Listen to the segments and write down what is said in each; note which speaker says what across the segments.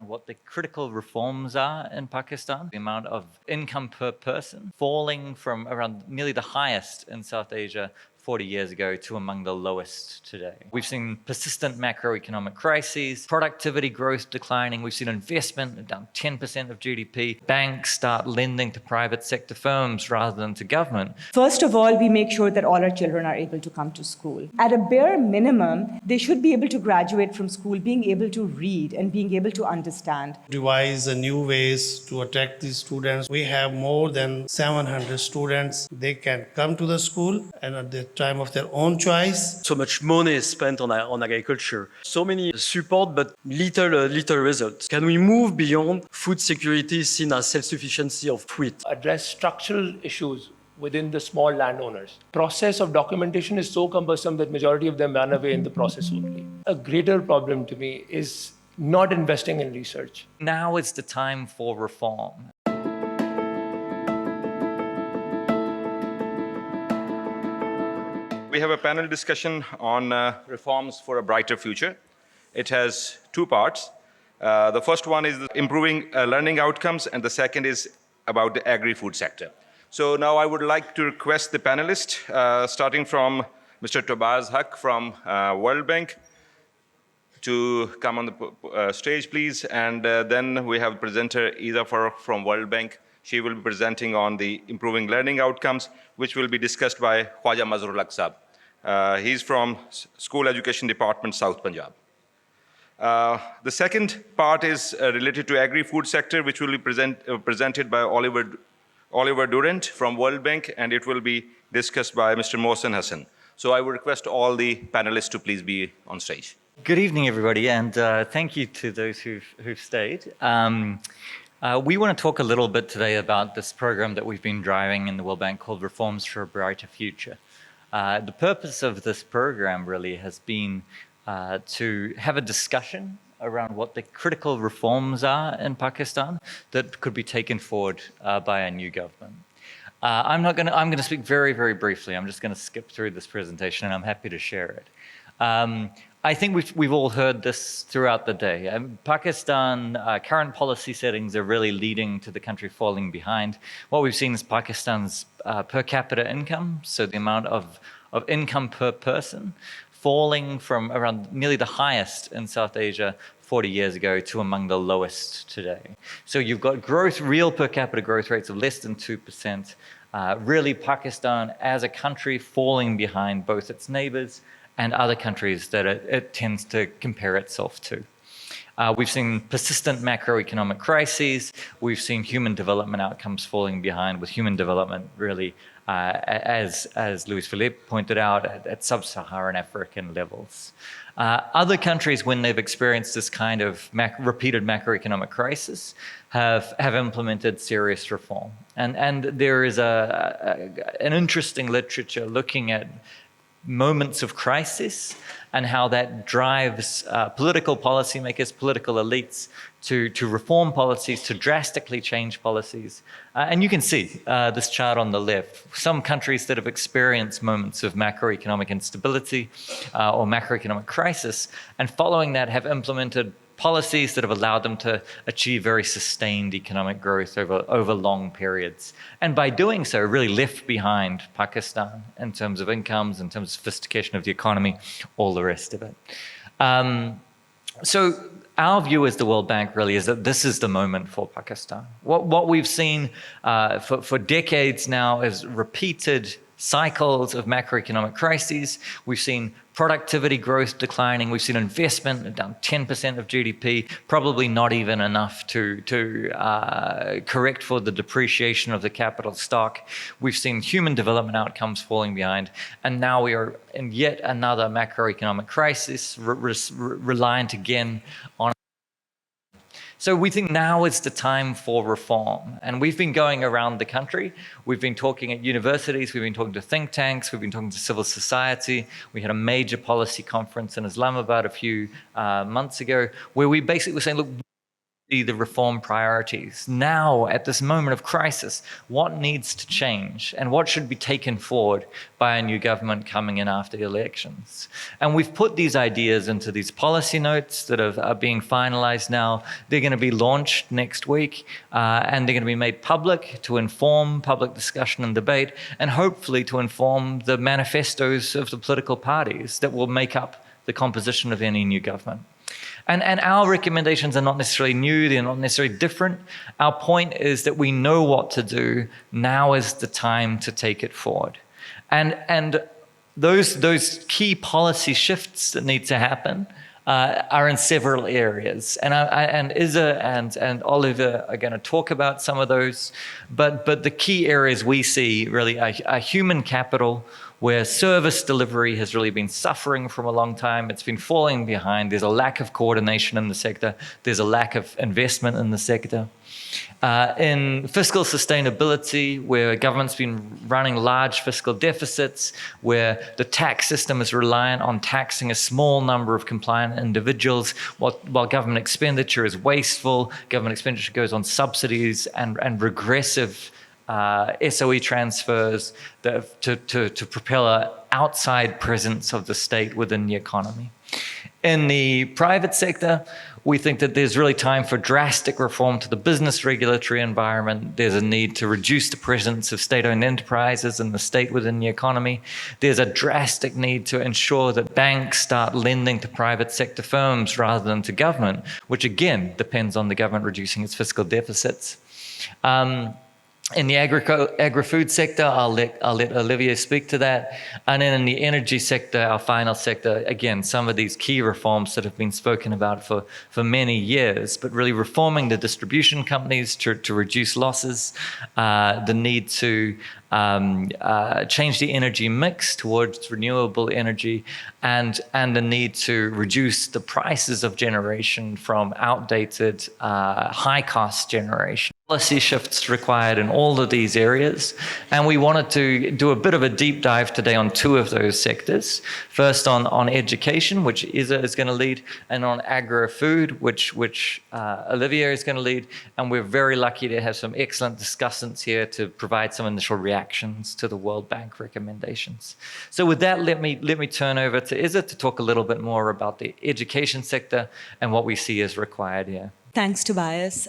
Speaker 1: what the critical reforms are in Pakistan. The amount of income per person falling from around nearly the highest in South Asia 40 years ago to among the lowest today. We've seen persistent macroeconomic crises, productivity growth declining. We've seen investment down 10% of GDP. Banks start lending to private sector firms rather than to government.
Speaker 2: First of all, we make sure that all our children are able to come to school. At a bare minimum, they should be able to graduate from school being able to read and being able to understand.
Speaker 3: Devise new ways to attract these students. We have more than 700 students. They can come to the school and at the time of their own choice.
Speaker 4: So much money is spent on agriculture. So many support, but little results. Can we move beyond food security seen as self-sufficiency of wheat?
Speaker 5: Address structural issues within the small landowners. Process of documentation is so cumbersome that majority of them run away in the process only. A greater problem to me is not investing in research.
Speaker 1: Now is the time for reform.
Speaker 6: We have a panel discussion on reforms for a brighter future. It has two parts. The first one is improving learning outcomes, and the second is about the agri-food sector. So now I would like to request the panelists, starting from Mr. Tobias Huck from World Bank, to come on the stage, please. And then we have presenter Ida from World Bank. She will be presenting on the improving learning outcomes, which will be discussed by Khwaja Mazharul Haq Sahab. He's from School Education Department, South Punjab. The second part is related to agri-food sector, which will be presented by Oliver Durant from World Bank, and it will be discussed by Mr. Mohsen Hassan. So I would request all the panelists to please be on stage.
Speaker 1: Good evening, everybody, and thank you to those who've stayed. We want to talk a little bit today about this program that we've been driving in the World Bank called Reforms for a Brighter Future. The purpose of this program really has been to have a discussion around what the critical reforms are in Pakistan that could be taken forward by a new government. I'm going to speak very, very briefly. I'm just going to skip through this presentation, and I'm happy to share it. I think we've all heard this throughout the day. Pakistan, current policy settings are really leading to the country falling behind. What we've seen is Pakistan's per capita income, so the amount of income per person, falling from around nearly the highest in South Asia 40 years ago to among the lowest today. So you've got real per capita growth rates of less than 2%. Really Pakistan as a country falling behind both its neighbors and other countries that it tends to compare itself to. We've seen persistent macroeconomic crises. We've seen human development outcomes falling behind, with human development really, as Luis Philippe pointed out, at sub-Saharan African levels. Other countries, when they've experienced this kind of repeated macroeconomic crisis, have implemented serious reform. And there is an interesting literature looking at moments of crisis and how that drives political policymakers, political elites to reform policies, to drastically change policies. And you can see this chart on the left, some countries that have experienced moments of macroeconomic instability or macroeconomic crisis, and following that have implemented policies that have allowed them to achieve very sustained economic growth over long periods. And by doing so, really left behind Pakistan in terms of incomes, in terms of sophistication of the economy, all the rest of it. So our view as the World Bank really is that this is the moment for Pakistan. What we've seen for decades now is repeated cycles of macroeconomic crises. We've seen productivity growth declining. We've seen investment down 10% of GDP, probably not even enough to correct for the depreciation of the capital stock. We've seen human development outcomes falling behind. And now we are in yet another macroeconomic crisis, reliant again on. So we think now is the time for reform. And we've been going around the country. We've been talking at universities. We've been talking to think tanks. We've been talking to civil society. We had a major policy conference in Islamabad a few months ago where we basically were saying, look, the reform priorities. Now, at this moment of crisis, what needs to change and what should be taken forward by a new government coming in after the elections? And we've put these ideas into these policy notes that are being finalized now. They're going to be launched next week, and they're going to be made public to inform public discussion and debate, and hopefully to inform the manifestos of the political parties that will make up the composition of any new government. And our recommendations are not necessarily new, they're not necessarily different. Our point is that we know what to do. Now is the time to take it forward. And those key policy shifts that need to happen are in several areas. And Isa and Oliver are going to talk about some of those. But the key areas we see really are human capital, where service delivery has really been suffering from a long time. It's been falling behind. There's a lack of coordination in the sector. There's a lack of investment in the sector. In fiscal sustainability, where government's been running large fiscal deficits, where the tax system is reliant on taxing a small number of compliant individuals, while government expenditure is wasteful, government expenditure goes on subsidies and regressive SOE transfers to propel an outside presence of the state within the economy. In the private sector, we think that there's really time for drastic reform to the business regulatory environment. There's a need to reduce the presence of state-owned enterprises and the state within the economy. There's a drastic need to ensure that banks start lending to private sector firms rather than to government, which again depends on the government reducing its fiscal deficits. In the agri-food sector, I'll let Olivier speak to that. And then in the energy sector, our final sector, again, some of these key reforms that have been spoken about for many years, but really reforming the distribution companies to reduce losses, the need to change the energy mix towards renewable energy, and the need to reduce the prices of generation from outdated, high-cost generation. Policy shifts required in all of these areas, and we wanted to do a bit of a deep dive today on two of those sectors. First on education, which Isa is going to lead, and on agri-food, which Olivier is going to lead. And we're very lucky to have some excellent discussants here to provide some initial reactions to the World Bank recommendations. So with that, let me turn over to Isa to talk a little bit more about the education sector and what we see is required here.
Speaker 2: Thanks, Tobias.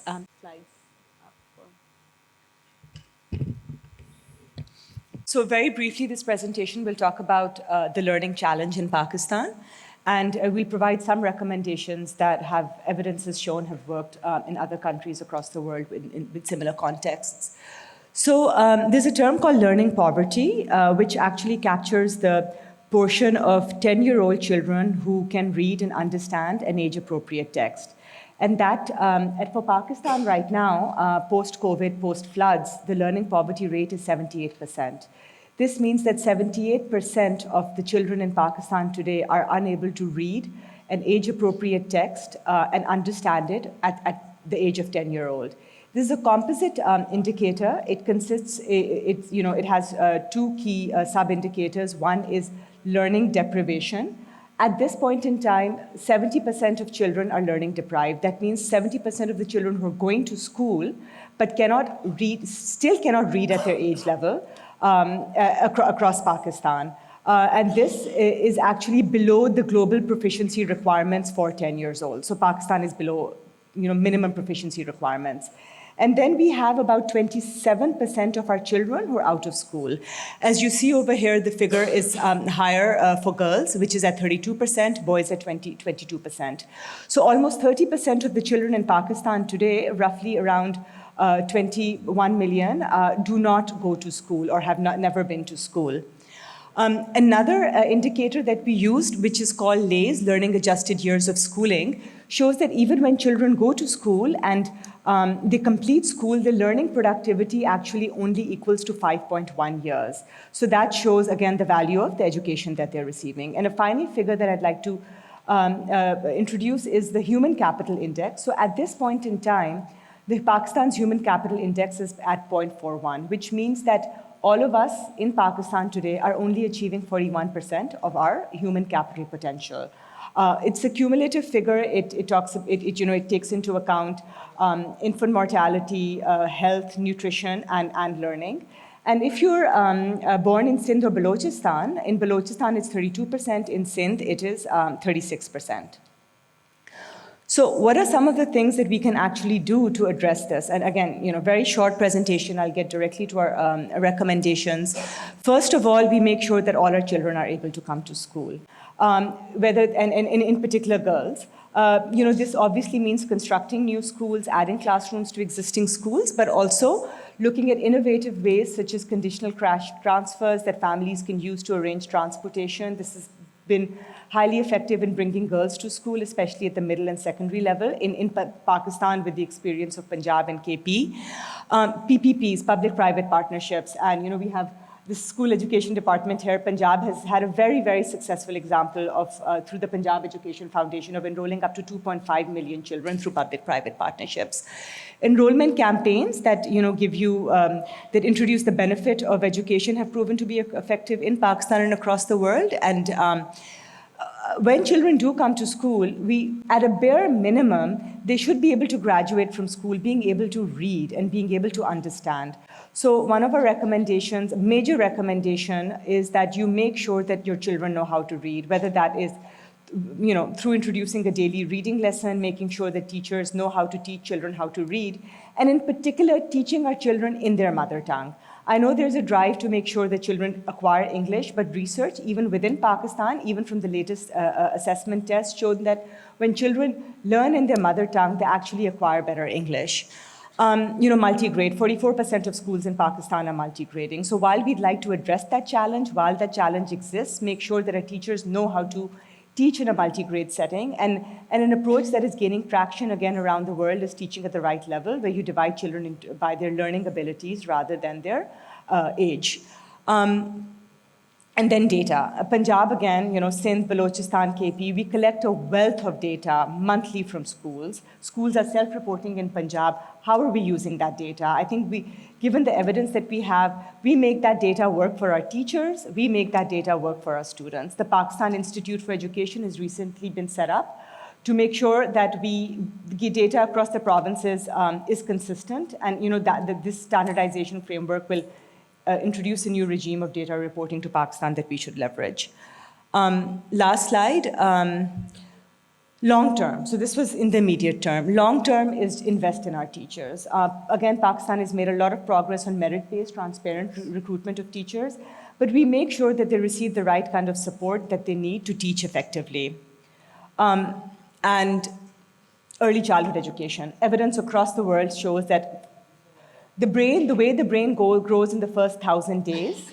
Speaker 2: So very briefly, this presentation will talk about the learning challenge in Pakistan, and we'll provide some recommendations that have evidences shown have worked in other countries across the world with similar contexts. So there's a term called learning poverty, which actually captures the portion of 10-year-old children who can read and understand an age-appropriate text. And that, for Pakistan right now, post-COVID, post-floods, the learning poverty rate is 78%. This means that 78% of the children in Pakistan today are unable to read an age-appropriate text and understand it at the age of 10-year-old. This is a composite indicator. It consists, it has two key sub-indicators. One is learning deprivation. At this point in time, 70% of children are learning deprived. That means 70% of the children who are going to school but still cannot read at their age level across Pakistan. And this is actually below the global proficiency requirements for 10 years old. So Pakistan is below minimum proficiency requirements. And then we have about 27% of our children who are out of school. As you see over here, the figure is higher for girls, which is at 32%, boys at 22%. So almost 30% of the children in Pakistan today, roughly around 21 million, do not go to school or have never been to school. Another indicator that we used, which is called LAYS, Learning Adjusted Years of Schooling, shows that even when children go to school and they complete school, the learning productivity actually only equals to 5.1 years. So that shows, again, the value of the education that they're receiving. And a final figure that I'd like to introduce is the Human Capital Index. So at this point in time, the Pakistan's Human Capital Index is at 0.41, which means that all of us in Pakistan today are only achieving 41% of our human capital potential. It's a cumulative figure. It takes into account infant mortality, health, nutrition, and learning. And if you're born in Sindh or Balochistan, in Balochistan it's 32%, in Sindh it is 36%. So what are some of the things that we can actually do to address this? And again, very short presentation, I'll get directly to our recommendations. First of all, we make sure that all our children are able to come to school, and in particular girls. This obviously means constructing new schools, adding classrooms to existing schools, but also looking at innovative ways such as conditional cash transfers that families can use to arrange transportation. This has been highly effective in bringing girls to school, especially at the middle and secondary level. In Pakistan, with the experience of Punjab and KP, PPPs, public-private partnerships, and we have the school education department here. Punjab has had a very, very successful example of, through the Punjab Education Foundation, of enrolling up to 2.5 million children through public-private partnerships. Enrollment campaigns that that introduce the benefit of education have proven to be effective in Pakistan and across the world. And when children do come to school, at a bare minimum, they should be able to graduate from school being able to read and being able to understand. So one of our recommendations, a major recommendation, is that you make sure that your children know how to read, whether that is through introducing a daily reading lesson, making sure that teachers know how to teach children how to read, and in particular, teaching our children in their mother tongue. I know there's a drive to make sure that children acquire English, but research, even within Pakistan, even from the latest assessment test, showed that when children learn in their mother tongue, they actually acquire better English. Multi-grade, 44% of schools in Pakistan are multi-grading. So while we'd like to address that challenge, while that challenge exists, make sure that our teachers know how to teach in a multi-grade setting, and an approach that is gaining traction again around the world is teaching at the right level, where you divide children by their learning abilities rather than their age. And then data. Punjab, again, Sindh, Balochistan, KP, we collect a wealth of data monthly from schools. Schools are self-reporting in Punjab. How are we using that data? I think given the evidence that we have, we make that data work for our teachers, we make that data work for our students. The Pakistan Institute for Education has recently been set up to make sure that the data across the provinces is consistent, and that this standardization framework will introduce a new regime of data reporting to Pakistan that we should leverage. Last slide. Long term. So this was in the immediate term. Long term is invest in our teachers. Again, Pakistan has made a lot of progress on merit-based, transparent recruitment of teachers, but we make sure that they receive the right kind of support that they need to teach effectively. And early childhood education. Evidence across the world shows that the way the brain grows in the first 1,000 days,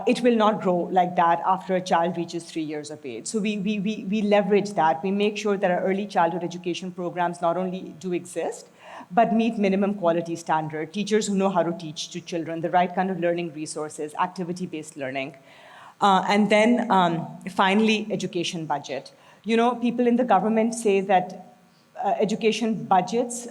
Speaker 2: it will not grow like that after a child reaches 3 years of age. So we leverage that. We make sure that our early childhood education programs not only do exist, but meet minimum quality standard. Teachers who know how to teach to children, the right kind of learning resources, activity-based learning. And then finally, education budget. People in the government say that education budgets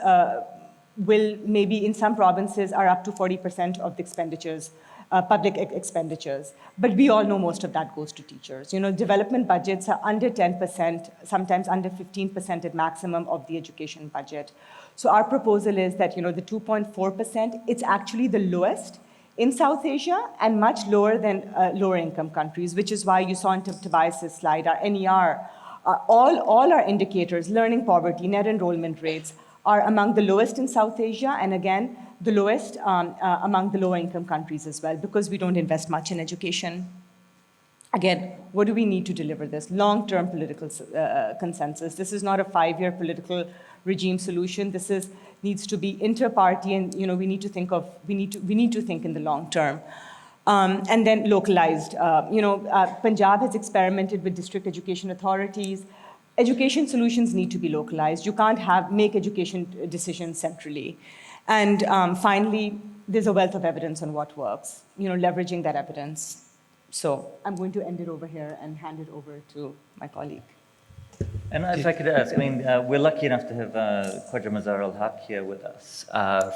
Speaker 2: will maybe in some provinces are up to 40% of the expenditures, public expenditures. But we all know most of that goes to teachers. Development budgets are under 10%, sometimes under 15% at maximum of the education budget. So our proposal is that, the 2.4%, it's actually the lowest in South Asia and much lower than lower income countries, which is why you saw in Tobias's slide, our NER, all our indicators, learning poverty, net enrollment rates, are among the lowest in South Asia, and again, the lowest among the lower-income countries as well, because we don't invest much in education. Again, what do we need to deliver this? Long-term political consensus. This is not a 5-year political regime solution. This needs to be inter-party, and we need to think in the long term. And then localized. Punjab has experimented with district education authorities. Education solutions need to be localized. You can't make education decisions centrally. And finally, there's a wealth of evidence on what works, leveraging that evidence. So I'm going to end it over here and hand it over to my colleague.
Speaker 1: And if I could ask, we're lucky enough to have Khwaja Mazhar al-Haq here with us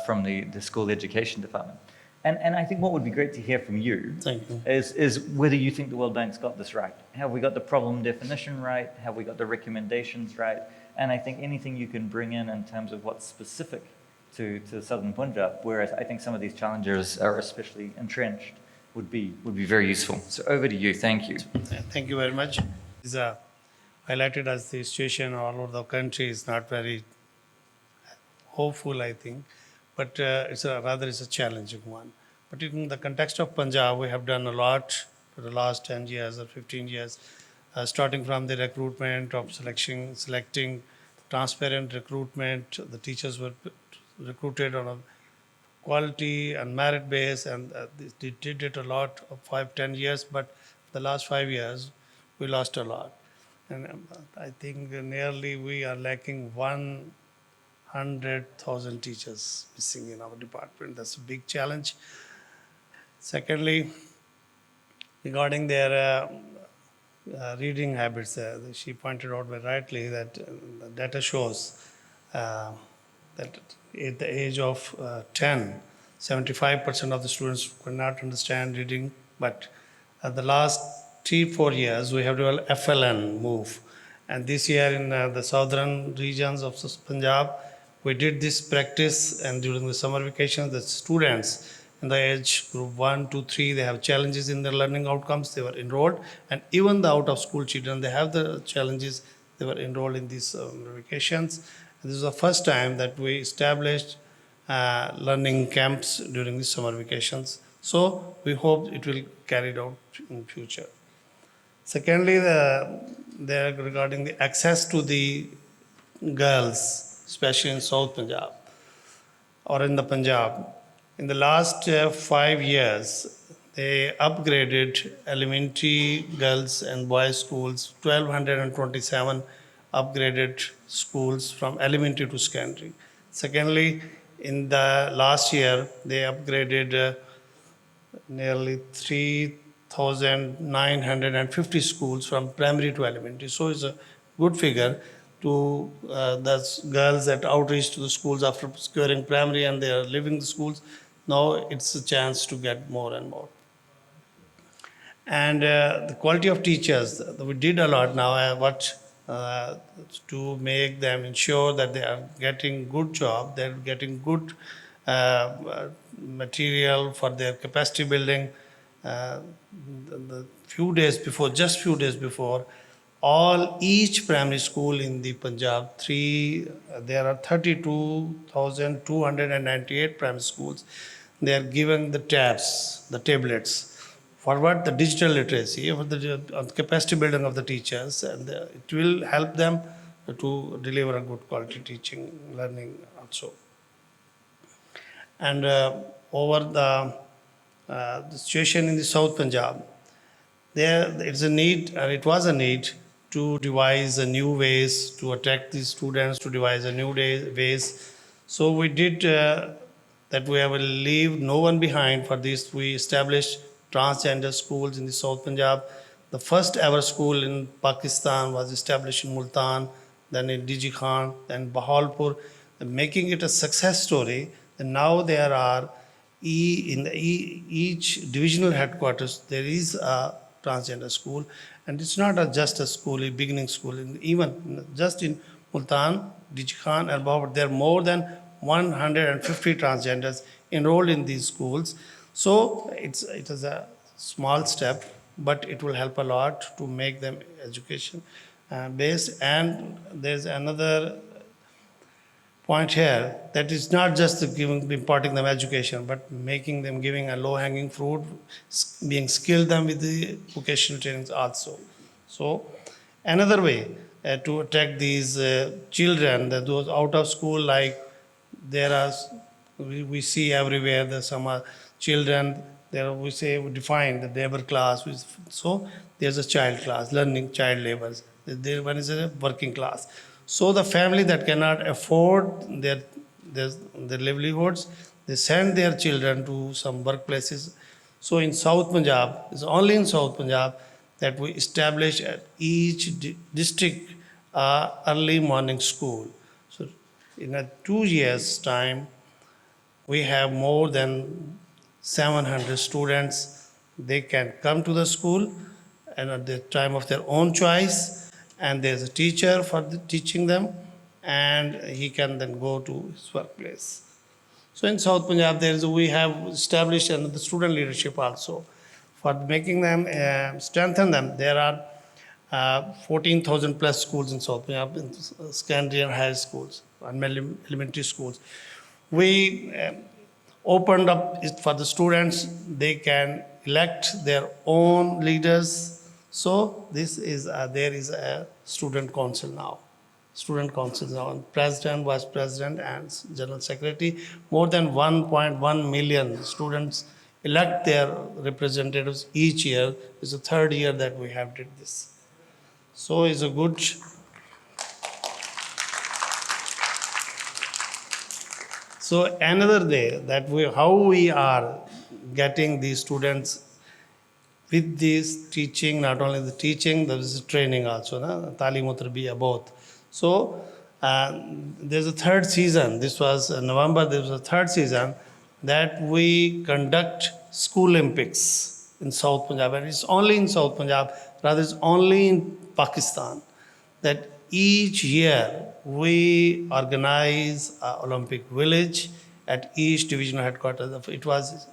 Speaker 1: from the school education department. And I think what would be great to hear from you
Speaker 3: Thank you.
Speaker 1: is whether you think the World Bank's got this right. Have we got the problem definition right? Have we got the recommendations right? And I think anything you can bring in terms of what's specific to southern Punjab, whereas I think some of these challenges are especially entrenched, would be very useful. So over to you. Thank you.
Speaker 3: Thank you very much. It's highlighted as the situation all over the country is not very hopeful, I think, but it's a challenging one. But in the context of Punjab, we have done a lot for the last 10 years or 15 years, starting from the recruitment of selecting transparent recruitment. The teachers were recruited on a quality and merit base, and they did it a lot of 5-10 years, but the last 5 years we lost a lot, and I think nearly we are lacking 100,000 teachers missing in our department. That's a big challenge. Secondly, regarding their reading habits, she pointed out very rightly that the data shows that at the age of 10, 75% of the students could not understand reading, but at the last 3-4 years, we have developed FLN move. And this year in the southern regions of Punjab, we did this practice, and during the summer vacation, the students in the age group 1, 2, 3, they have challenges in their learning outcomes, they were enrolled, and even the out-of-school children, they have the challenges, they were enrolled in these vacations. This is the first time that we established learning camps during the summer vacations. So we hope it will carry it out in future. Secondly, regarding the access to the girls, especially in South Punjab or in the Punjab. In the last 5 years, they upgraded elementary girls and boys schools, 1,227 upgraded schools from elementary to secondary. Secondly, in the last year, they upgraded nearly 3,950 schools from primary to elementary. So it's a good figure to the girls that outreach to the schools after securing primary and they are leaving the schools. Now it's a chance to get more and more. And the quality of teachers, we did a lot now. To make them ensure that they are getting good job, they're getting good material for their capacity building. The few days before, each primary school in the Punjab, there are 32,298 primary schools. They are given the tablets. For what? The digital literacy, for the capacity building of the teachers, and it will help them to deliver a good quality teaching, learning also. And over the situation in the South Punjab, it was a need to devise a new ways to attract these students, to devise a new ways. So we did that. We will leave no one behind. For this, we established transgender schools in the South Punjab. The first ever school in Pakistan was established in Multan, then in Diji Khan, then Bahauddin, making it a success story. And now there are in each divisional headquarters, there is a transgender school. And it's not just a school, a beginning school. Even just in Multan, Diji Khan, and Bahauddin, there are more than 150 transgenders enrolled in these schools. So it is a small step, but it will help a lot to make them education based. And there's another point here that is not just imparting them education, but giving a low-hanging fruit, being skilled them with the vocational trainings also. So another way to attract these children, those out of school, like we see everywhere that some children, we define the labor class. So there's a child class, learning child labors. One is a working class. So the family that cannot afford their livelihoods, they send their children to some workplaces. So in South Punjab, it's only in South Punjab that we establish at each district early morning school. So in 2 years' time, we have more than 700 students, they can come to the school and at the time of their own choice, and there's a teacher for teaching them, and he can then go to his workplace. So in South Punjab, we have established the student leadership also. For making them, strengthen them, there are 14,000 plus schools in South Punjab, in secondary and high schools, and elementary schools. We opened up it for the students, they can elect their own leaders. So this is, there is a student council now. Student councils now, president, vice president, and general secretary. More than 1.1 million students elect their representatives each year. It's the third year that we have did this. So it's a good. So another day that how we are getting these students with this teaching, not only the teaching, there is training also, Talim wa Tarbiya, both. So there's a third season. This was November. There was a third season that we conduct school Olympics in South Punjab, and it's only in South Punjab. Rather, it's only in Pakistan that each year we organize an Olympic village at each divisional headquarters. It was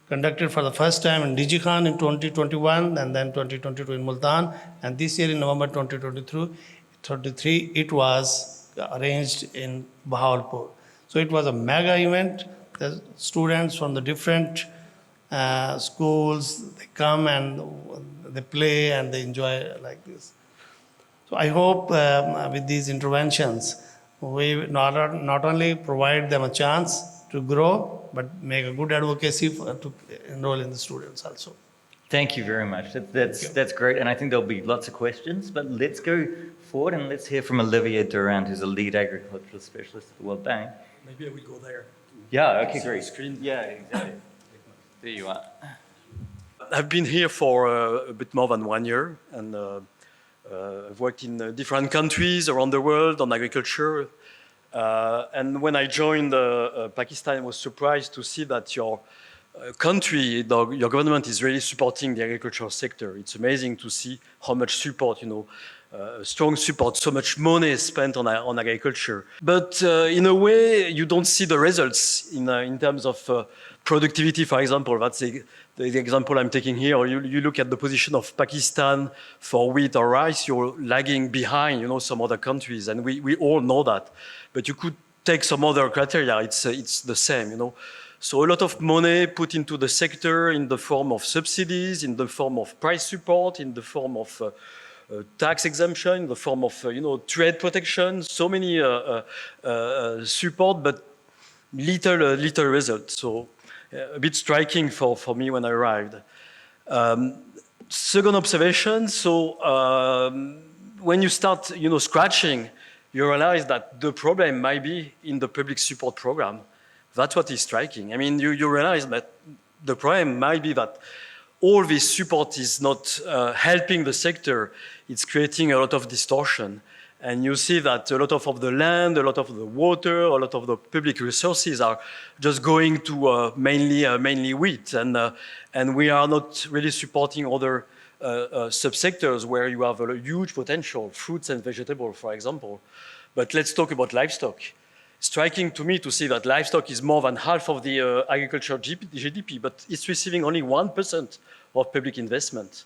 Speaker 3: conducted for the first time in Digikhan in 2021, and then 2022 in Multan, and this year in November 2023, it was arranged in Bahauddin. So it was a mega event. The students from the different schools, they come and they play and they enjoy like this. So I hope with these interventions, we not only provide them a chance to grow, but make a good advocacy to enroll in the students also.
Speaker 1: Thank you very much. That's great, and I think there'll be lots of questions, but let's go forward and let's hear from Olivier Durand, who's a lead agricultural specialist at the World Bank.
Speaker 4: Maybe I will go there.
Speaker 1: Yeah, okay, great.
Speaker 4: Screen.
Speaker 1: Yeah, exactly. There you are.
Speaker 4: I've been here for a bit more than 1 year, and I've worked in different countries around the world on agriculture. And when I joined Pakistan, I was surprised to see that your country, your government is really supporting the agricultural sector. It's amazing to see how much support, strong support, so much money is spent on agriculture. But in a way, you don't see the results in terms of productivity, for example. That's the example I'm taking here. Or you look at the position of Pakistan for wheat or rice, you're lagging behind, some other countries, and we all know that. But you could take some other criteria, it's the same, So a lot of money put into the sector in the form of subsidies, in the form of price support, in the form of tax exemption, in the form of trade protection, so many support, but little result. So a bit striking for me when I arrived. Second observation, so when you start scratching, you realize that the problem might be in the public support program. That's what is striking. I mean, you realize that the problem might be that all this support is not helping the sector. It's creating a lot of distortion. And you see that a lot of the land, a lot of the water, a lot of the public resources are just going to mainly wheat. And we are not really supporting other subsectors where you have a huge potential, fruits and vegetables, for example. But let's talk about livestock. Striking to me to see that livestock is more than half of the agricultural GDP, but it's receiving only 1% of public investment.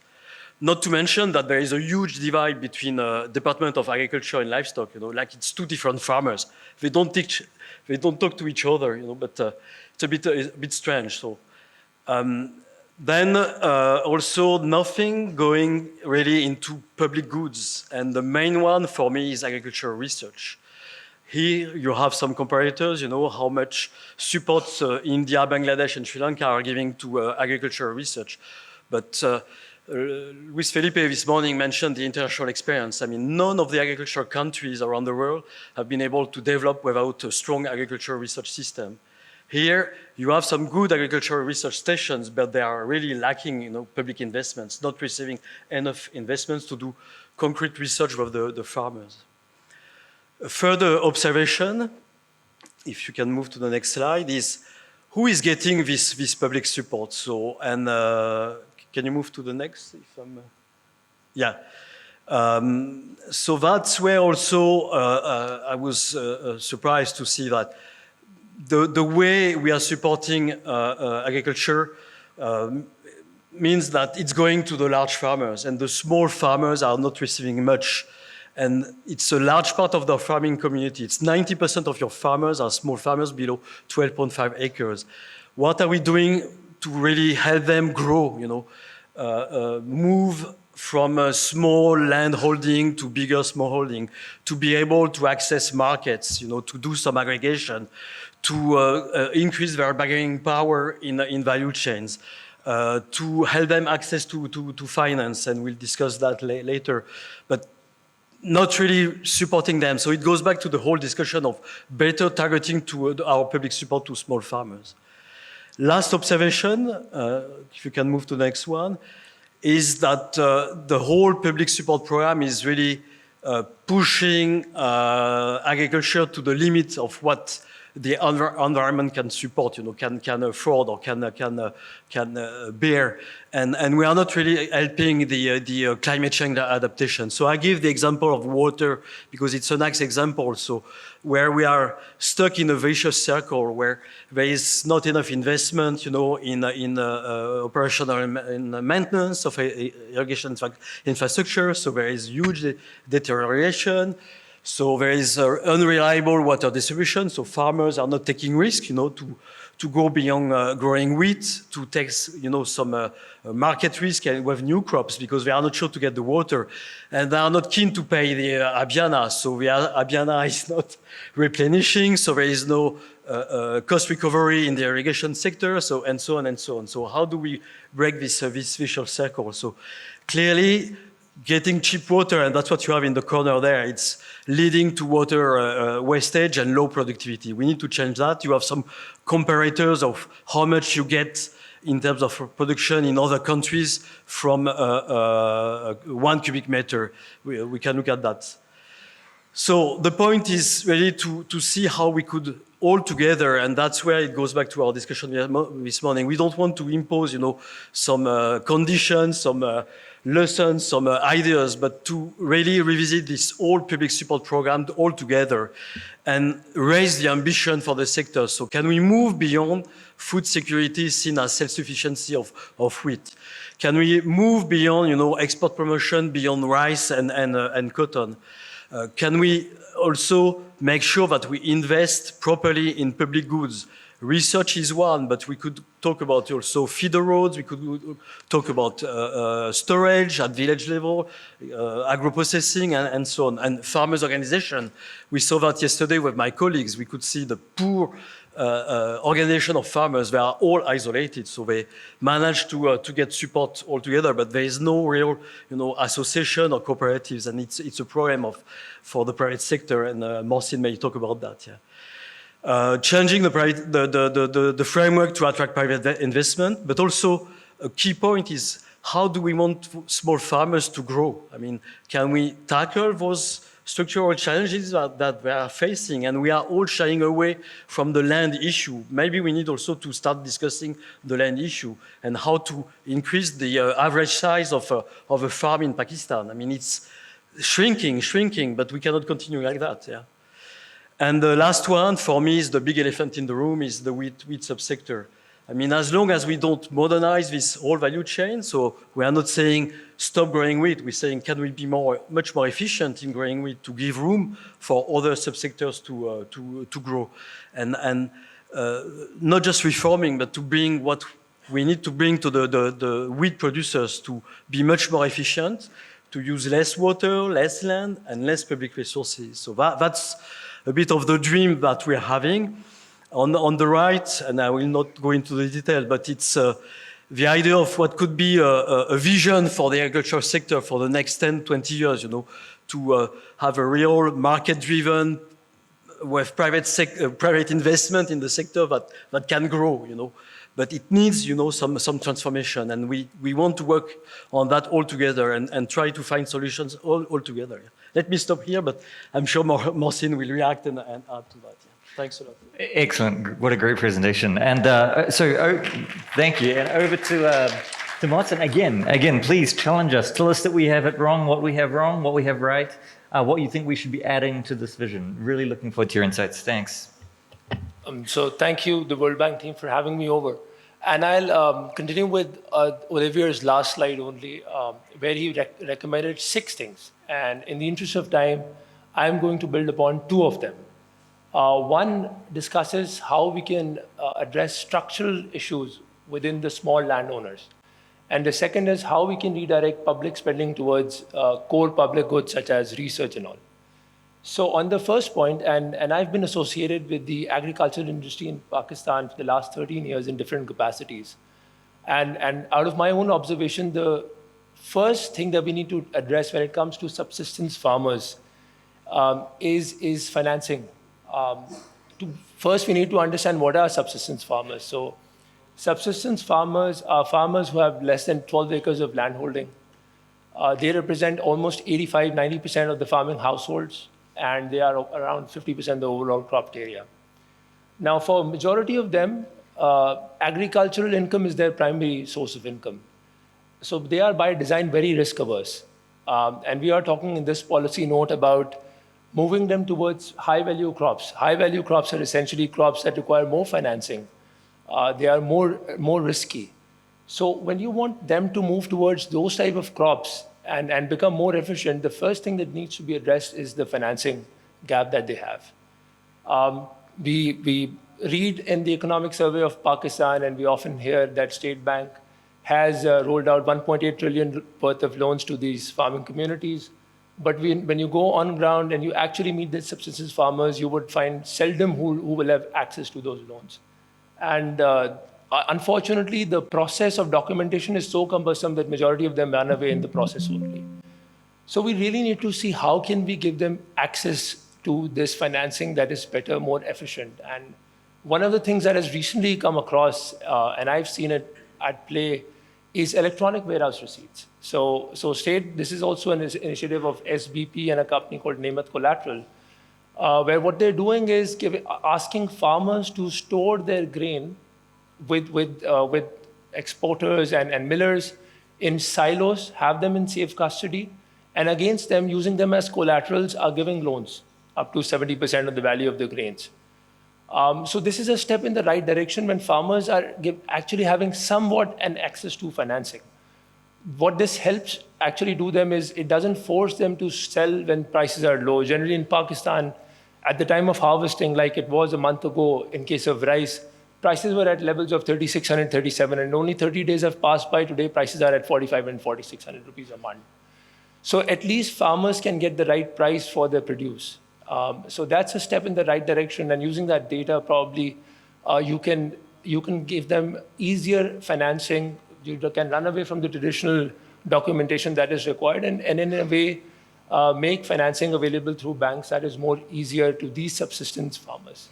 Speaker 4: Not to mention that there is a huge divide between Department of Agriculture and Livestock. Like it's two different farmers. They don't talk to each other. But it's a bit strange. So. Then also nothing going really into public goods. And the main one for me is agricultural research. Here you have some comparators, how much support India, Bangladesh, and Sri Lanka are giving to agricultural research. But Luis Felipe this morning mentioned the international experience. I mean, none of the agricultural countries around the world have been able to develop without a strong agricultural research system. Here, you have some good agricultural research stations, but they are really lacking, public investments, not receiving enough investments to do concrete research with the farmers. A further observation, if you can move to the next slide, is who is getting this public support? So, and can you move to the next? If I'm, yeah. So that's where also I was surprised to see that the way we are supporting agriculture means that it's going to the large farmers, and the small farmers are not receiving much. And it's a large part of the farming community. It's 90% of your farmers are small farmers below 12.5 acres. What are we doing to really help them grow, you know, move from a small land holding to bigger smallholding, to be able to access markets, you know, to do some aggregation, to increase their bargaining power in value chains, to help them access to finance, and we'll discuss that later. But not really supporting them. So it goes back to the whole discussion of better targeting to our public support to small farmers. Last observation, if you can move to the next one, is that the whole public support program is really pushing agriculture to the limit of what the environment can support, you know, can afford or can bear, and we are not really helping the climate change adaptation. So I give the example of water because it's a nice example. So where we are stuck in a vicious circle where there is not enough investment, you know, in operational maintenance of irrigation infrastructure. So there is huge deterioration. So there is unreliable water distribution. So farmers are not taking risk, you know, to go beyond growing wheat, to take, you know, some market risk with new crops because they are not sure to get the water, and they are not keen to pay the Abiana. So the Abiana is not replenishing. So there is no cost recovery in the irrigation sector. So and so on and so on. So how do we break this vicious circle? So clearly, getting cheap water, and that's what you have in the corner there, it's leading to water wastage and low productivity. We need to change that. You have some comparators of how much you get in terms of production in other countries from 1 cubic meter. We can look at that. So the point is really to see how we could all together, and that's where it goes back to our discussion this morning. We don't want to impose, you know, some conditions, some lessons, some ideas, but to really revisit this whole public support program all together and raise the ambition for the sector. So can we move beyond food security seen as self-sufficiency of wheat? Can we move beyond, you know, export promotion beyond rice and cotton? Can we also make sure that we invest properly in public goods? Research is one, but we could talk about also feeder roads, we could talk about storage at village level, agro-processing, and so on, and farmers' organization. We saw that yesterday with my colleagues. We could see the poor organization of farmers. They are all isolated, so they manage to get support altogether, but there is no real, you know, association or cooperatives, and it's a problem for the private sector, and Multan may talk about that, yeah. Changing the framework to attract private investment, but also a key point is how do we want small farmers to grow? I mean, can we tackle those structural challenges that we are facing? And we are all shying away from the land issue. Maybe we need also to start discussing the land issue and how to increase the average size of a farm in Pakistan. I mean, it's shrinking, but we cannot continue like that, yeah. And the last one, for me, is the big elephant in the room, is the wheat subsector. I mean, as long as we don't modernize this whole value chain, so we are not saying stop growing wheat, we're saying can we be much more efficient in growing wheat to give room for other subsectors to grow. And not just reforming, but to bring what we need to bring to the wheat producers to be much more efficient, to use less water, less land, and less public resources. So that's a bit of the dream that we're having. On the right, and I will not go into the detail, but it's the idea of what could be a vision for the agricultural sector for the next 10, 20 years, you know, to have a real market-driven with private investment in the sector that can grow, you know. But it needs, you know, some transformation, and we want to work on that all together and try to find solutions all together. Let me stop here, but I'm sure Multan will react and add to that. Yeah. Thanks a lot.
Speaker 1: Excellent. What a great presentation. And thank you. And over to Multan again. Again, please challenge us. Tell us that we have it wrong, what we have right, what you think we should be adding to this vision. Really looking forward to your insights. Thanks.
Speaker 5: So thank you, the World Bank team, for having me over. And I'll continue with Olivier's last slide only, where he recommended 6 things. And in the interest of time, I'm going to build upon 2 of them. One discusses how we can address structural issues within the small landowners. And the second is how we can redirect public spending towards core public goods such as research and all. So on the first point, and I've been associated with the agricultural industry in Pakistan for the last 13 years in different capacities. And out of my own observation, the first thing that we need to address when it comes to subsistence farmers is financing. First, we need to understand what are subsistence farmers. So subsistence farmers are farmers who have less than 12 acres of landholding. They represent almost 85–90% of the farming households, and they are around 50% of the overall cropped area. Now, for a majority of them, agricultural income is their primary source of income. So they are by design very risk averse. And we are talking in this policy note about moving them towards high value crops. High value crops are essentially crops that require more financing. They are more risky. So when you want them to move towards those type of crops and become more efficient, the first thing that needs to be addressed is the financing gap that they have. We read in the Economic Survey of Pakistan, and we often hear that State Bank has rolled out 1.8 trillion worth of loans to these farming communities. But when you go on ground and you actually meet the subsistence farmers, you would find seldom who will have access to those loans. And unfortunately, the process of documentation is so cumbersome that majority of them run away in the process only. So we really need to see how can we give them access to this financing that is better, more efficient. And one of the things that has recently come across, and I've seen it at play, is electronic warehouse receipts. So this is also an initiative of SBP and a company called Nemat Collateral, where what they're doing is asking farmers to store their grain with exporters and millers in silos, have them in safe custody, and against them, using them as collaterals, are giving loans up to 70% of the value of the grains. So this is a step in the right direction when farmers are actually having somewhat an access to financing. What this helps actually do them is it doesn't force them to sell when prices are low. Generally in Pakistan, at the time of harvesting, like it was a month ago in case of rice, prices were at levels of 3,600, 37, and only 30 days have passed by. Today, prices are at 45 and 4,600 rupees a month. So at least farmers can get the right price for their produce. So that's a step in the right direction, and using that data, probably you can give them easier financing. You can run away from the traditional documentation that is required, and in a way make financing available through banks that is more easier to these subsistence farmers.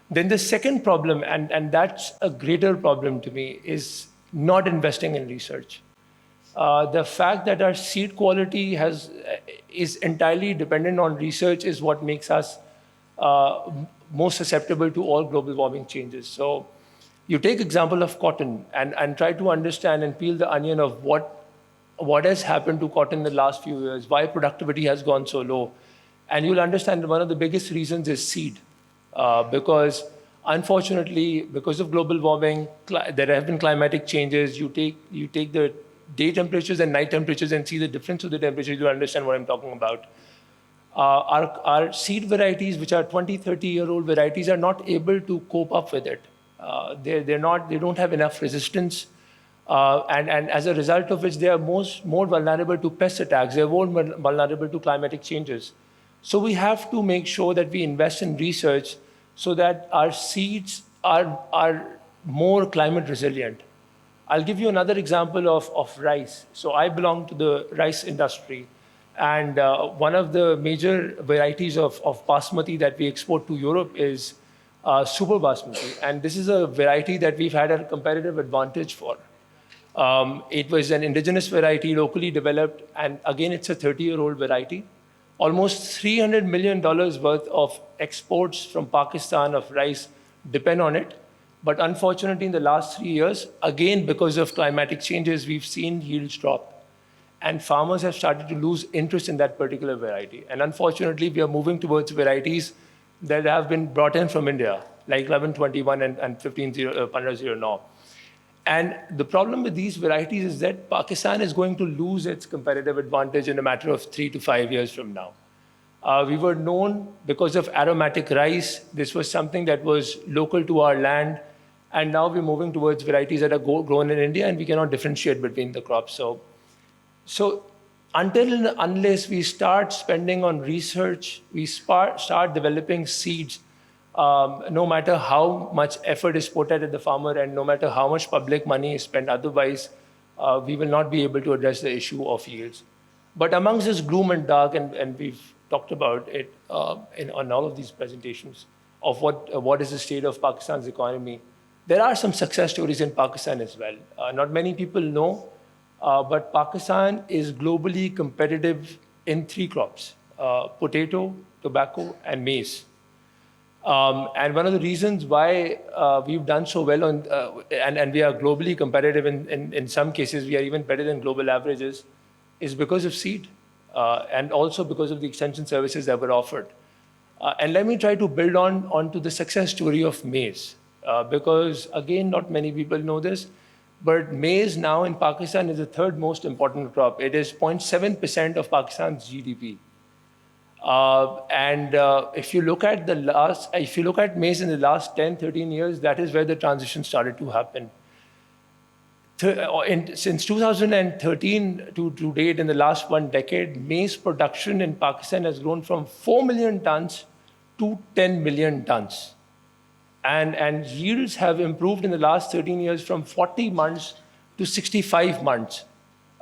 Speaker 5: Then the second problem, and that's a greater problem to me, is not investing in research. The fact that our seed quality is entirely dependent on research is what makes us most susceptible to all global warming changes. So you take example of cotton and try to understand and peel the onion of what has happened to cotton in the last few years, why productivity has gone so low. And you'll understand that one of the biggest reasons is seed. Because unfortunately, because of global warming, there have been climatic changes. You take the day temperatures and night temperatures and see the difference of the temperature, you'll understand what I'm talking about. Our seed varieties, which are 20, 30-year-old varieties, are not able to cope up with it. They don't have enough resistance. And as a result of which, they are more vulnerable to pest attacks. They're more vulnerable to climatic changes. So we have to make sure that we invest in research so that our seeds are more climate resilient. I'll give you another example of rice. So I belong to the rice industry. And one of the major varieties of basmati that we export to Europe is super basmati. And this is a variety that we've had a competitive advantage for. It was an indigenous variety, locally developed. And again, it's a 30-year-old variety. Almost $300 million worth of exports from Pakistan of rice depend on it. But unfortunately, in the last 3 years, again, because of climatic changes, we've seen yields drop. And farmers have started to lose interest in that particular variety. And unfortunately, we are moving towards varieties that have been brought in from India, like 1121 and 1500 now. And the problem with these varieties is that Pakistan is going to lose its competitive advantage in a matter of 3 to 5 years from now. We were known because of aromatic rice. This was something that was local to our land. And now we're moving towards varieties that are grown in India, and we cannot differentiate between the crops. So until and unless we start spending on research, we start developing seeds, no matter how much effort is put at the farmer and no matter how much public money is spent otherwise, we will not be able to address the issue of yields. But amongst this gloom and dark, and we've talked about it on all of these presentations of what is the state of Pakistan's economy, there are some success stories in Pakistan as well. Not many people know, but Pakistan is globally competitive in 3 crops, potato, tobacco, and maize. And one of the reasons why we've done so well and we are globally competitive in some cases, we are even better than global averages, is because of seed and also because of the extension services that were offered. And let me try to build onto the success story of maize. Because again, not many people know this, but maize now in Pakistan is the 3rd most important crop. It is 0.7% of Pakistan's GDP. If you look at maize in the last 10, 13 years, that is where the transition started to happen. Since 2013 to date, in the last 1 decade, maize production in Pakistan has grown from 4 million tons to 10 million tons. And yields have improved in the last 13 years from 40 months to 65 months.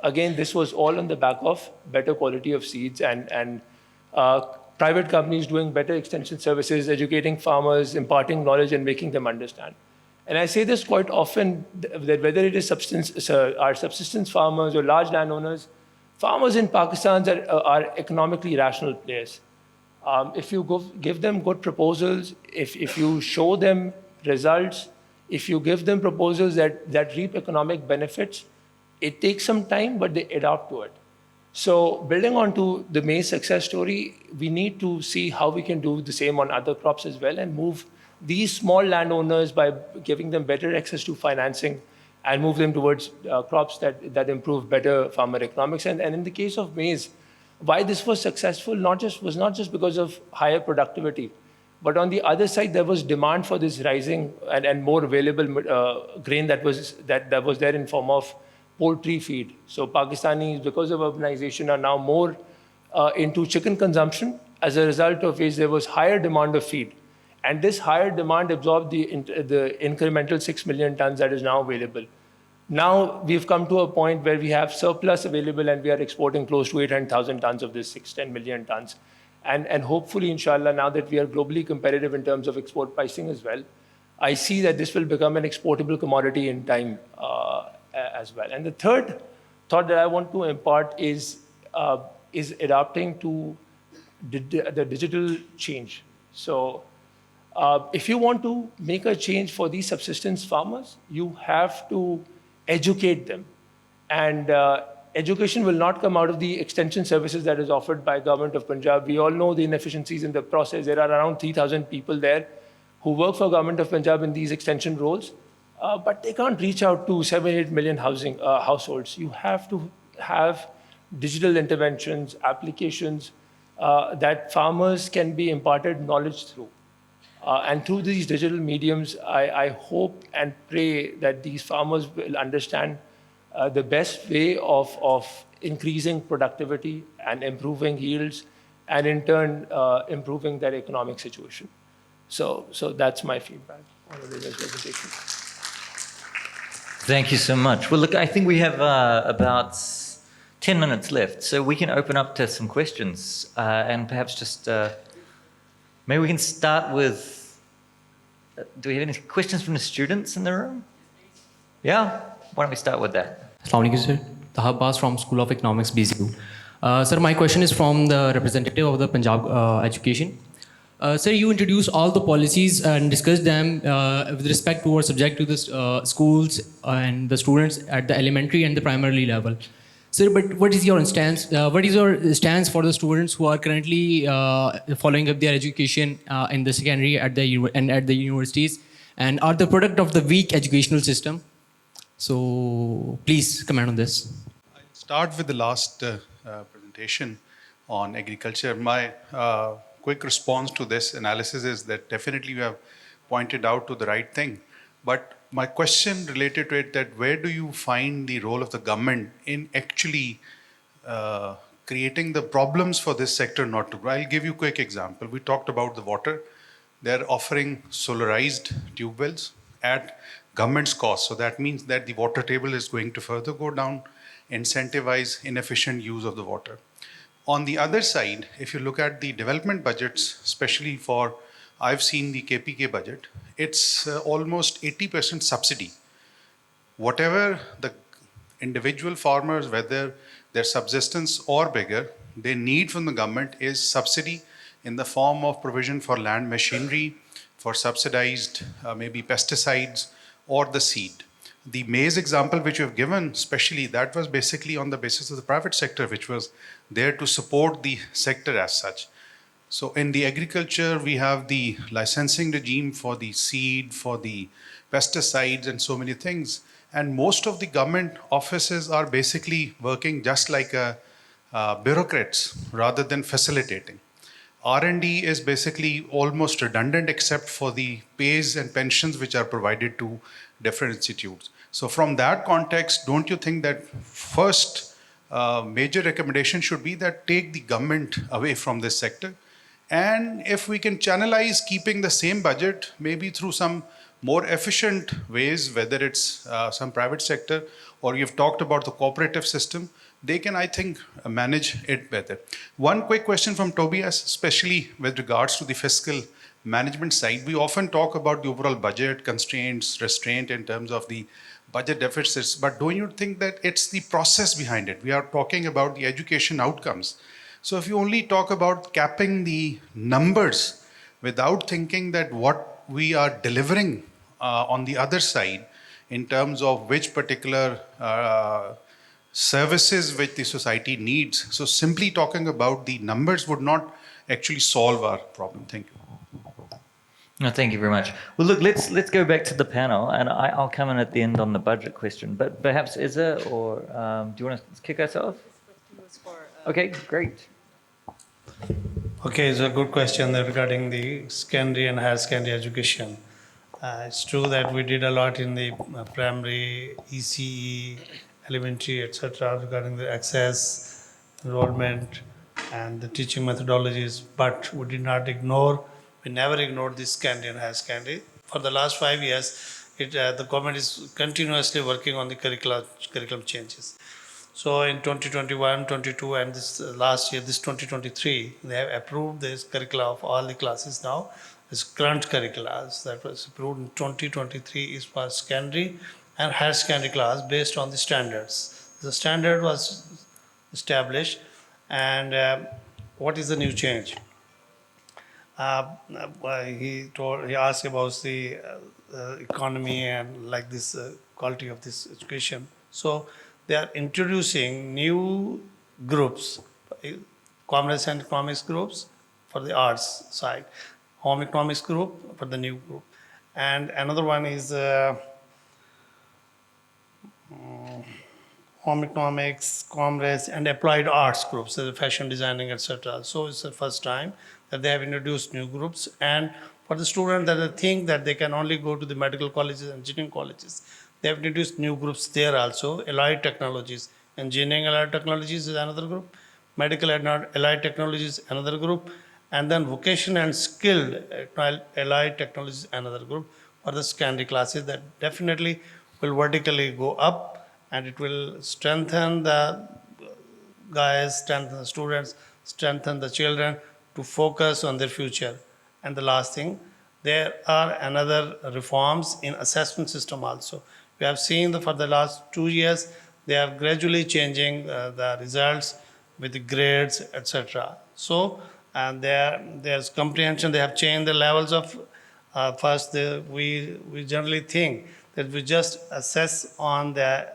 Speaker 5: Again, this was all on the back of better quality of seeds and private companies doing better extension services, educating farmers, imparting knowledge and making them understand. And I say this quite often, that whether it is our subsistence farmers or large landowners, farmers in Pakistan are economically rational players. If you give them good proposals, if you show them results, if you give them proposals that reap economic benefits, it takes some time, but they adapt to it. So building onto the maize success story, we need to see how we can do the same on other crops as well and move these small landowners by giving them better access to financing and move them towards crops that improve better farmer economics. And in the case of maize, why this was successful was not just because of higher productivity, but on the other side, there was demand for this rising and more available grain that was there in form of poultry feed. So Pakistanis, because of urbanization, are now more into chicken consumption, as a result of which there was higher demand of feed. And this higher demand absorbed the incremental 6 million tons that is now available. Now we've come to a point where we have surplus available and we are exporting close to 800,000 tons of this 6-10 million tons. And hopefully, inshallah, now that we are globally competitive in terms of export pricing as well, I see that this will become an exportable commodity in time as well. And the third thought that I want to impart is adapting to the digital change. So if you want to make a change for these subsistence farmers, you have to educate them. And education will not come out of the extension services that is offered by Government of Punjab. We all know the inefficiencies in the process. There are around 3,000 people there who work for Government of Punjab in these extension roles, but they can't reach out to 7-8 million households. You have to have digital interventions, applications that farmers can be imparted knowledge through. And through these digital mediums, I hope and pray that these farmers will understand the best way of increasing productivity and improving yields, and in turn, improving their economic situation. So that's my feedback on today's presentation.
Speaker 1: Thank you so much. Well, look, I think we have about 10 minutes left, so we can open up to some questions, and perhaps just maybe we can start with, do we have any questions from the students in the room? Yeah? Why don't we start with that?
Speaker 7: Assalamu alaikum, sir. Taha Abbas from School of Economics, BCU. Sir, my question is from the representative of the Punjab Education. Sir, you introduced all the policies and discussed them with respect to or subject to the schools and the students at the elementary and the primary level. Sir, but what is your stance? What is your stance for the students who are currently following up their education in the secondary at the universities and are the product of the weak educational system? So please comment on this.
Speaker 8: I'll start with the last presentation on agriculture. My quick response to this analysis is that definitely you have pointed out to the right thing. But my question related to it, that where do you find the role of the government in actually creating the problems for this sector not to grow? I'll give you a quick example. We talked about the water. They're offering solarized tube wells at government's cost. So that means that the water table is going to further go down, incentivize inefficient use of the water. On the other side, if you look at the development budgets, especially for, I've seen the KPK budget, it's almost 80% subsidy. Whatever the individual farmers, whether their subsistence or bigger, they need from the government is subsidy in the form of provision for land machinery, for subsidized maybe pesticides or the seed. The maize example which you have given, especially, that was basically on the basis of the private sector, which was there to support the sector as such. So in the agriculture, we have the licensing regime for the seed, for the pesticides and so many things. And most of the government offices are basically working just like bureaucrats rather than facilitating. R&D is basically almost redundant except for the pays and pensions which are provided to different institutes. So from that context, don't you think that first major recommendation should be that take the government away from this sector? And if we can channelize keeping the same budget, maybe through some more efficient ways, whether it's some private sector or you've talked about the cooperative system, they can, I think, manage it better. One quick question from Tobias, especially with regards to the fiscal management side. We often talk about the overall budget constraints, restraint in terms of the budget deficits, but don't you think that it's the process behind it? We are talking about the education outcomes. So if you only talk about capping the numbers without thinking that what we are delivering on the other side in terms of which particular services which the society needs. So simply talking about the numbers would not actually solve our problem. Thank you.
Speaker 1: No, thank you very much. Well, look, let's go back to the panel, and I'll come in at the end on the budget question. But perhaps Izza, or do you want to kick us off? Okay, great.
Speaker 3: Okay, it's a good question regarding the secondary and higher secondary education. It's true that we did a lot in the primary, ECE, elementary, etc., regarding the access, enrollment, and the teaching methodologies, but we never ignored the secondary and higher secondary. For the last 5 years, the government is continuously working on the curriculum changes. So in 2021, 22, and this last year, this 2023, they have approved this curricula of all the classes now. This current curricula that was approved in 2023 is for secondary and higher secondary class based on the standards. The standard was established, and what is the new change? He asked about the economy and like this quality of this education. So they are introducing new groups, commerce and economics groups for the arts side, home economics group for the new group, and another one is home economics, commerce, and applied arts groups, so the fashion designing, etc. So it's the first time that they have introduced new groups. And for the students that think that they can only go to the medical colleges and engineering colleges, they have introduced new groups there also. Allied technologies, engineering allied technologies is another group, medical and allied technologies another group, and then vocation and skilled allied technologies another group for the secondary classes that definitely will vertically go up, and it will strengthen the guys, strengthen the students, strengthen the children to focus on their future. And the last thing, there are another reforms in assessment system also. We have seen for the last 2 years, they are gradually changing the results with the grades, etc. So, and there's comprehension. They have changed the levels of first. We generally think that we just assess on the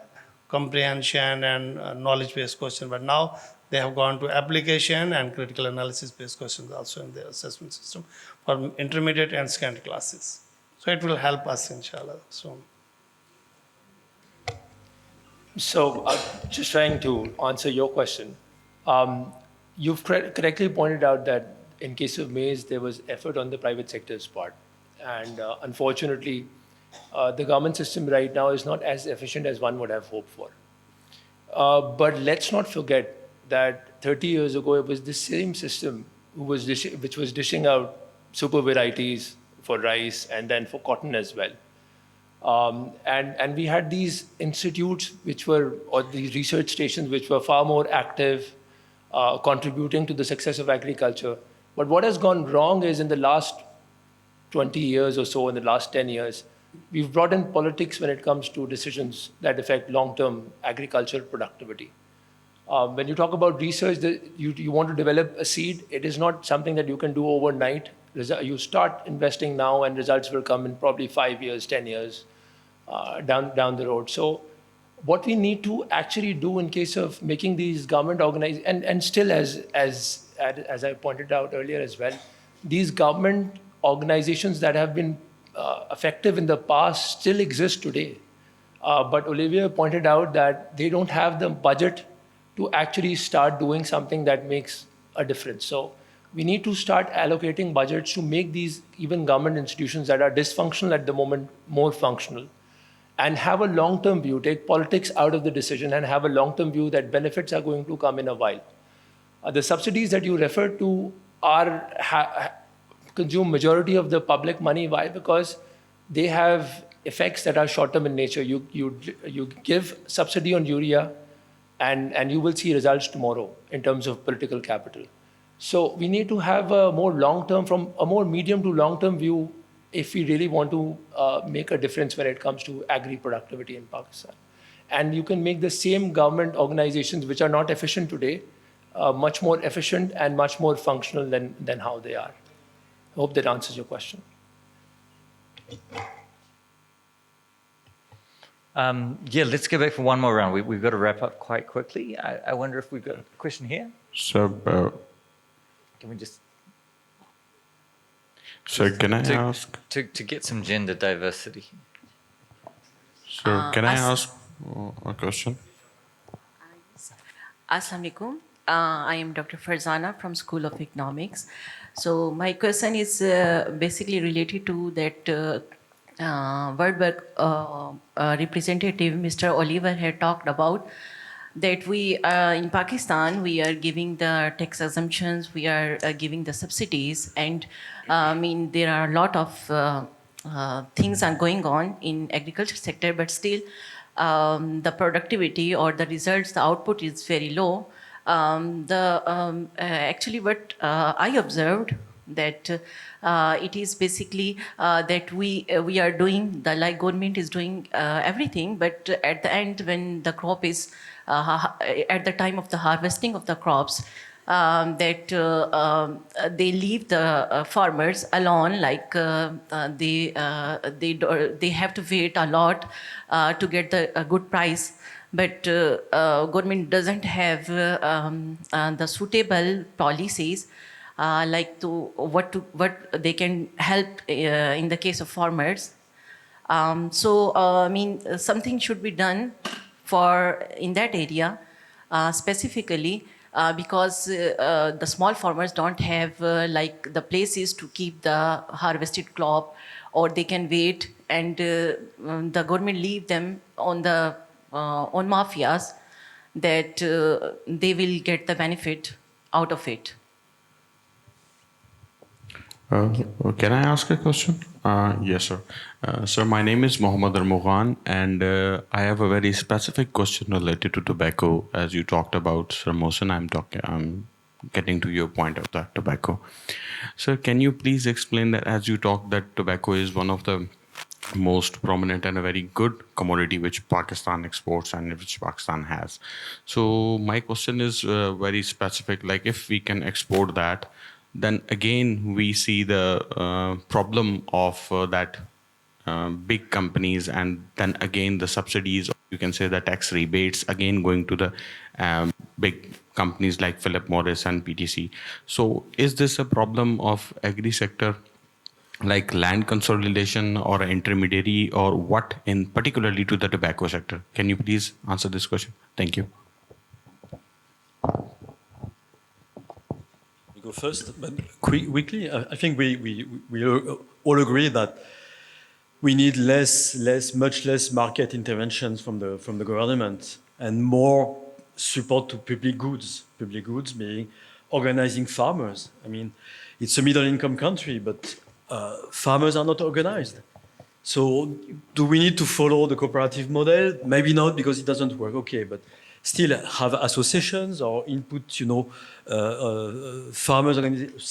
Speaker 3: comprehension and knowledge-based question, but now they have gone to application and critical analysis-based questions also in their assessment system for intermediate and secondary classes. So it will help us, inshallah, soon.
Speaker 5: So, just trying to answer your question, you've correctly pointed out that in case of maize, there was effort on the private sector's part. And unfortunately, the government system right now is not as efficient as one would have hoped for. But let's not forget that 30 years ago, it was the same system which was dishing out super varieties for rice and then for cotton as well. And we had these institutes or these research stations which were far more active, contributing to the success of agriculture. But what has gone wrong is in the last 20 years or so, in the last 10 years, we've brought in politics when it comes to decisions that affect long-term agricultural productivity. When you talk about research, you want to develop a seed, it is not something that you can do overnight. You start investing now and results will come in probably 5 years, 10 years down the road. So what we need to actually do in case of making these government organizations, and still as I pointed out earlier as well, these government organizations that have been effective in the past still exist today. But Olivia pointed out that they don't have the budget to actually start doing something that makes a difference. So we need to start allocating budgets to make these even government institutions that are dysfunctional at the moment more functional, and have a long-term view, take politics out of the decision and have a long-term view that benefits are going to come in a while. The subsidies that you referred to consume majority of the public money. Why? Because they have effects that are short-term in nature. You give subsidy on urea and you will see results tomorrow in terms of political capital. So we need to have a more long-term, from a more medium to long-term view if we really want to make a difference when it comes to agri-productivity in Pakistan. And you can make the same government organizations which are not efficient today much more efficient and much more functional than how they are. I hope that answers your question.
Speaker 1: Yeah, let's go back for one more round. We've got to wrap up quite quickly. I wonder if we've got a question here.
Speaker 9: So,
Speaker 1: Can we just...
Speaker 9: So can I ask?
Speaker 1: To get some gender diversity.
Speaker 9: So can I ask a question?
Speaker 10: Assalamu alaikum. I am Dr. Farzana from School of Economics. So my question is basically related to that World Bank representative, Mr. Oliver, had talked about that we, in Pakistan, we are giving the tax exemptions, we are giving the subsidies, and I mean, there are a lot of things are going on in agriculture sector, but still the productivity or the results, the output is very low. Actually what I observed that it is basically that we are doing, the like government is doing everything, but at the end when the crop is, at the time of the harvesting of the crops, that they leave the farmers alone, like they have to wait a lot to get a good price. But government doesn't have the suitable policies like what they can help in the case of farmers. So I mean, something should be done in that area specifically because the small farmers don't have like the places to keep the harvested crop, or they can wait and the government leave them on mafias that they will get the benefit out of it.
Speaker 9: Can I ask a question? Yes, sir. Sir, my name is Mohammad Armughan, and I have a very specific question related to tobacco. As you talked about, Sir Mohsen, I'm getting to your point of that tobacco. Sir, can you please explain that, as you talked that tobacco is one of the most prominent and a very good commodity which Pakistan exports and which Pakistan has. So my question is very specific. Like if we can export that, then again we see the problem of that big companies, and then again the subsidies, or you can say the tax rebates, again going to the big companies like Philip Morris and PTC. So is this a problem of agri sector, like land consolidation or intermediary, or what in particularly to the tobacco sector? Can you please answer this question? Thank you.
Speaker 4: You go first, but quickly. I think we all agree that we need much less market interventions from the government and more support to public goods. Public goods being organizing farmers. I mean, it's a middle-income country, but farmers are not organized. So do we need to follow the cooperative model? Maybe not, because it doesn't work. Okay, but still have associations or input, farmers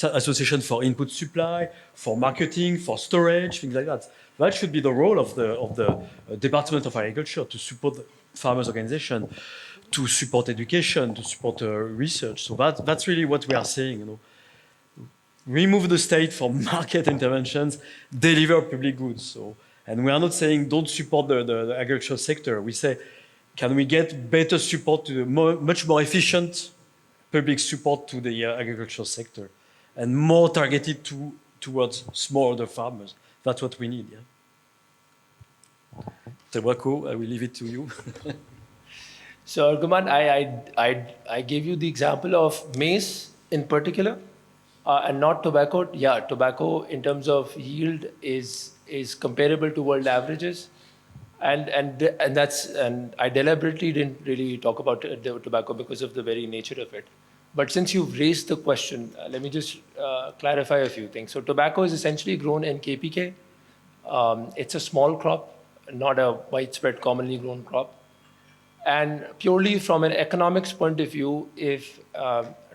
Speaker 4: association for input supply, for marketing, for storage, things like that. That should be the role of the Department of Agriculture, to support farmers' organization, to support education, to support research. So that's really what we are saying. Remove the state from market interventions, deliver public goods. So, and we are not saying don't support the agricultural sector. We say, can we get better support to much more efficient public support to the agricultural sector, and more targeted towards smaller farmers? That's what we need. Yeah. Tobacco, I will leave it to you.
Speaker 5: So, Argaman, I gave you the example of maize in particular, and not tobacco. Yeah, tobacco in terms of yield is comparable to world averages, and I deliberately didn't really talk about the tobacco because of the very nature of it. But since you've raised the question, let me just clarify a few things. So, tobacco is essentially grown in KPK. It's a small crop, not a widespread, commonly grown crop. And purely from an economics point of view, if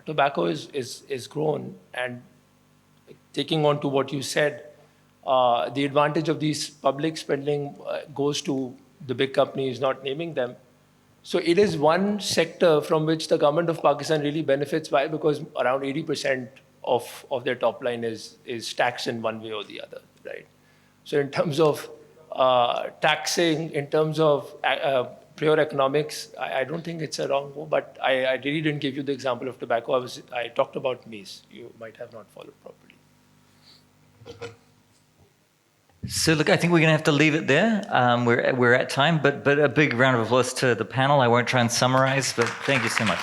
Speaker 5: tobacco is grown, and taking on to what you said, the advantage of these public spending goes to the big companies, not naming them. So it is one sector from which the government of Pakistan really benefits. Why? Because around 80% of their top line is taxed in one way or the other, right? So in terms of taxing, in terms of pure economics, I don't think it's a wrong move, but I really didn't give you the example of tobacco. I talked about maize. You might have not followed properly.
Speaker 1: So look, I think we're going to have to leave it there. We're at time, but a big round of applause to the panel. I won't try and summarize, but thank you so much.